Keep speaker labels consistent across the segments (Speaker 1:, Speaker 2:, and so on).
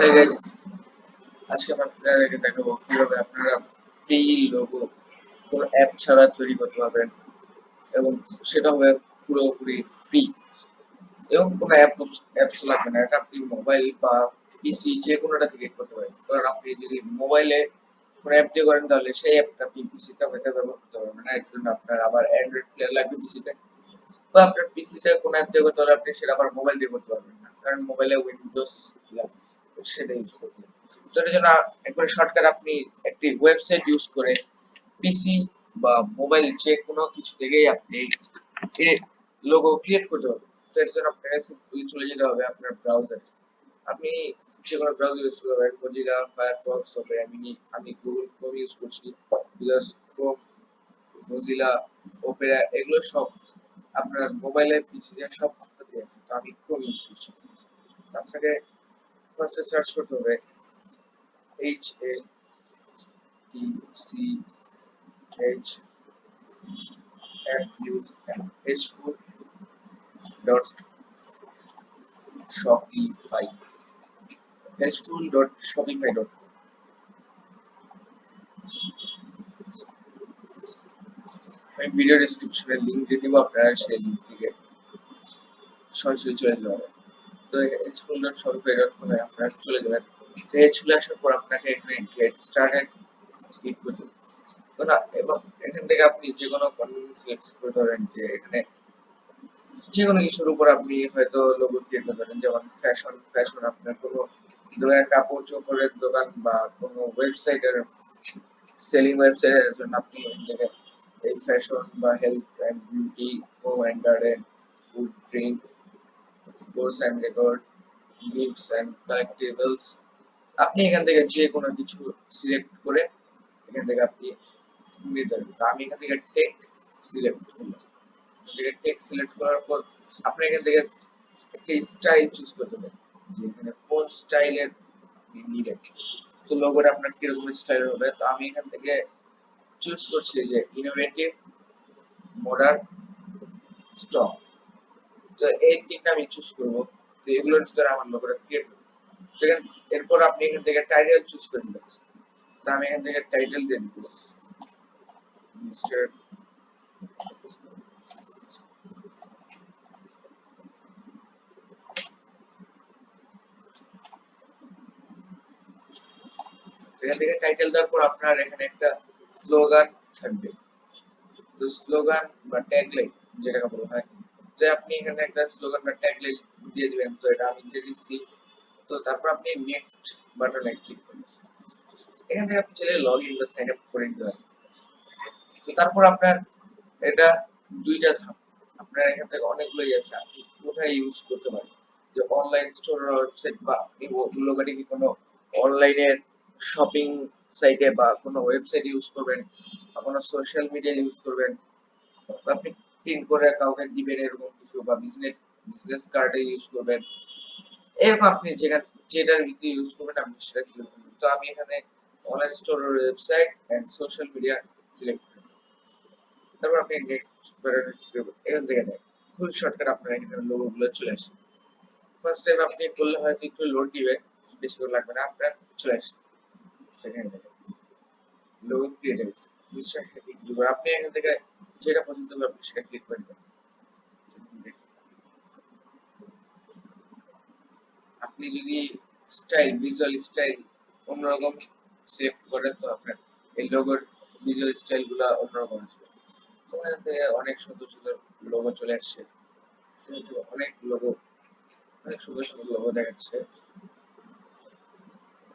Speaker 1: Hey guys, আজকে আমি আপনাদেরকে দেখাবো কিভাবে আপনারা ফ্রি লোগো কোনো অ্যাপ ছাড়া তৈরি করতে পারবেন এবং সেটা হবে পুরোপুরি ফ্রি এবং কোনো অ্যাপস লাগবে না। এটা আপনি মোবাইল বা পিসি যে কোনোটা থেকে করতে পারেন। কারণ আপনি যদি মোবাইলে কোনো অ্যাপ দিয়ে করেন তাহলে সেই অ্যাপটা আপনি পিসিতে হয়তো ব্যবহার করতে পারবেন না। এর জন্য আপনার আবার অ্যান্ড্রয়েড প্লেয়ার লাগবে পিসিতে, বা আপনার পিসিতে কোনো অ্যাপ দিয়ে করতে হলে আপনি সেটা আবার মোবাইল দিয়ে করতে পারবেন না, কারণ মোবাইলে উইন্ডোজ লাগবে, সেটা ইউজ করতে হবে। তো এটার জন্য একবারে শর্টকাট আপনি একটি ওয়েবসাইট ইউজ করে পিসি বা মোবাইল যে কোনো কিছু থেকেই আপনি লোগো ক্রিয়েট করতে পারবেন। তো এর জন্য আপনাকে সিম্পলি চলে যেতে হবে আপনার ব্রাউজারে। আপনি যে কোনো ব্রাউজার ইউজ করতে পারেন, মজিলা, ফায়ারফক্স, ওপেরা মিনি। আমি গুগল ক্রোম ইউজ করছি, বিকজ ক্রোম, মজিলা, ওপেরা এগুলো সব আপনার মোবাইলে পিসিতে সব ক্ষেত্রে আছে। তো আমি ক্রোম ইউজ করছি। আপনাকে ফার্স্টে সার্চ করতে হবে HATCHFU dot shopify hful.shopify.com। আমি ভিডিও ডেসক্রিপশনে লিংক দিয়ে দিব, আপনারা সেই লিংক থেকে সরাসরি চলে যেতে পারেন। তো hful.shopify.com এ আপনারা চলে যাবেন। তো hful আসার পর আপনাকে এখানে গেট স্টার্টেড ক্লিক করতে হবে। তো না, এবং এখান থেকে আপনি যে কোনো কন্টেন্ট সিলেক্ট করতে পারেন, যে এখানে যে কোনো কিছুর উপর আপনি হয়তো লোগো ক্রিয়েট করতে পারেন, যেমন ফ্যাশন আপনার কোনো দোকানের কাপড় চোপড়ের দোকান বা কোনো ওয়েবসাইটের সেলিং ওয়েবসাইটের জন্য আপনি এখান থেকে এই ফ্যাশন বা health and beauty, home and garden, food, drink, sports and record, gifts and collectibles, আপনি এখান থেকে যে কোনো কিছু সিলেক্ট করে এখান থেকে আপনি নিতে পারবেন। তো আমি এখান থেকে টেক সিলেক্ট করলাম। টেক সিলেক্ট করার পর আপনি এখান থেকে একটা স্টাইল চুজ করতে পারেন, যে এখানে কোন স্টাইলের আপনি নিবেন। তো লোগোটা আপনার কিরকম স্টাইল হবে। তো আমি এখান থেকে চুজ করছি যে ইনোভেটিভ, মডার্ন, স্ট্রং। তো এই তিনটা আমি চুজ করব। তো এগুলোর ভিতরে আমার লোগোটা ক্রিয়েট করব। এরপর আপনি এখান থেকে টাইটেল চুজ করে নেবেন। তো আমি এখান থেকে টাইটেল দিয়ে দিব মিস্টার। এখান থেকে টাইটেল দেওয়ার পর আপনার এখানে একটা স্লোগান থাকবে। তো স্লোগান বা ট্যাগলাইন যেটাকে বলা হয়, যে আপনি এখানে একটা স্লোগান বা ট্যাগলাইন দিয়ে দিবেন। তো এটা আমি দিয়ে দিচ্ছি। তো তারপর আপনি নেক্সট বাটনে ক্লিক করবেন। এখান থেকে আপনি চাইলে লগ ইন বা সাইন আপ করে নিতে পারেন। তো তারপর আপনার এটা দুইটা ধাপ। আপনার এখান থেকে অনেকগুলোই আছে, আপনি কোথায় ইউজ করতে পারেন, যে অনলাইন স্টোর ওয়েবসাইট, বা আপনি লোকালি কি কোনো অনলাইনের শপিং সাইটে বা কোনো ওয়েবসাইট ইউজ করবেন, বা কোনো সোশ্যাল মিডিয়া ইউজ করবেন, বা আপনি প্রিন্ট করে কাউকে দিবেন এরকম কিছু, বা বিজনেস কার্ডে ইউজ করবেন, এরকম আপনি যেটার ভিতরে ইউজ করবেন আপনি সেটা সিলেক্ট করবেন। তো আমি এখানে online store website and social media select করব। তারপর আপনি নেক্সট বাটনে ক্লিক করবেন। এখান থেকে দেখেন ফুল শর্টকাট আপনার এখানে লোগো গুলো চলে আসে। ফার্স্ট টাইম আপনি করলে হয়তো একটু লোড দিবে, বেশি করে লাগবে না, আপনার চলে আসে। সেখানে দেখেন লোগো ক্রিয়েট হয়েছে। মিস্টার হ্যাপি ইউজার, আপনি এখান থেকে যেটা পছন্দ হবে আপনি সেটা ক্লিক করে দিবেন। আপনি যদি স্টাইল, ভিজুয়াল স্টাইল অন্যরকম সিলেক্ট করেন, তো আপনার এই লোগোর ভিজুয়াল স্টাইল গুলা অন্যরকম আসবে। তো এখান থেকে অনেক সুন্দর সুন্দর লোগো চলে আসছে। অনেক লোগো, অনেক সুন্দর সুন্দর লোগো দেখাচ্ছে।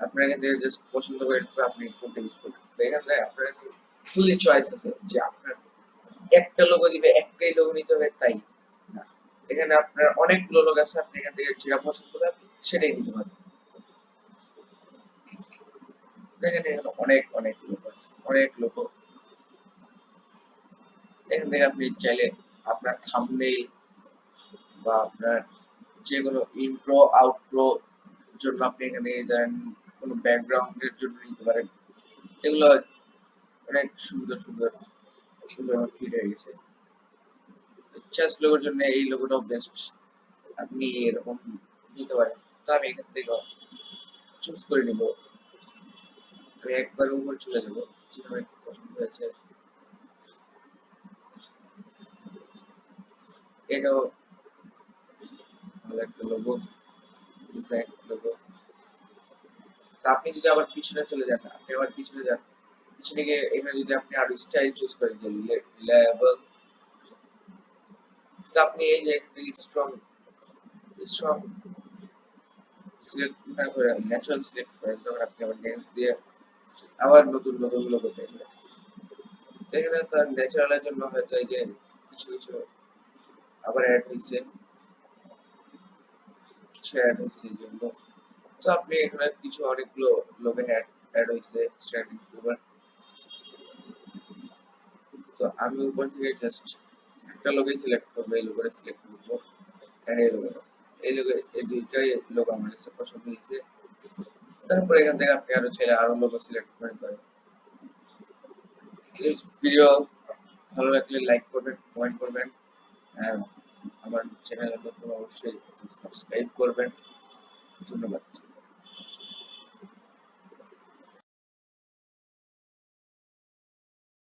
Speaker 1: আপনার এখান থেকে জাস্ট পছন্দ করে আপনি কোনটা ইউজ করবেন। তো এখানে আপনার ফুলি চয়েস আছে, যে আপনার একটা লোগো দিবে, একটাই লোগো নিতে হবে তাই না। এখানে আপনার অনেকগুলো লোগো আছে, আপনি এখান থেকে যেটা পছন্দ করে আপনি সেটাই নিতে পারবেন। দেখেন এখানে অনেক অনেক লোক আছে, অনেক লোক। এখান থেকে আপনি চাইলে আপনার থাম্বনেইল বা আপনার যে কোনো ইন্ট্রো আউটরো জন্য আপনি এখানে দেন, কোনো ব্যাকগ্রাউন্ডের জন্য নিতে পারেন। এগুলো অনেক সুন্দর সুন্দর সুন্দর ফিট হয়ে গেছে। চেস্ট লোগোর জন্য এই লোগোটাও বেস্ট, আপনি এরকম নিতে পারেন। তো আমি এখান থেকে চুজ করে নিব। আমি একবার উপরে চলে যাব, যেটা আমার একটু পছন্দ হয়েছে এটাও ভালো একটা লোগো, ডিজাইন লোগো। আপনি যদি আবার পিছনে চলে যান, আপনি আবার পিছনে যান, পিছনে গিয়ে এখানে যদি আপনি আরো স্টাইল চুজ করেন যে লেভেল, তো আপনি এই যে স্ট্রং স্ট্রং সিলেক্ট না করে ন্যাচারাল সিলেক্ট করেন, তখন আপনি আবার নেক্সট দিয়ে আবার নতুন নতুন লোগো দেখবেন। এখানে তার ন্যাচারালের জন্য হয়তো এই যে কিছু কিছু আবার অ্যাড হয়েছে, কিছু অ্যাড হয়েছে যেগুলো, তো আপনি এখানে কিছু অনেকগুলো লোগো অ্যাড হয়েছে স্ট্যান্ডিং ইউটিউবার। তো আমি উপর থেকে জাস্ট একটা লোগোই সিলেক্ট করবো, এই লোগোটা সিলেক্ট করবো, এন্ড এই লোগো এই দুইটাই লোগো আমার কাছে পছন্দ হয়েছে। তারপরে এখান থেকে আপনি আরো চাইলে আরো লোগো সিলেক্ট করতে পারেন। এই ভিডিও ভালো লাগলে লাইক করবেন, কমেন্ট করবেন, আর আমার চ্যানেলে নতুন অবশ্যই সাবস্ক্রাইব করবেন। ধন্যবাদ।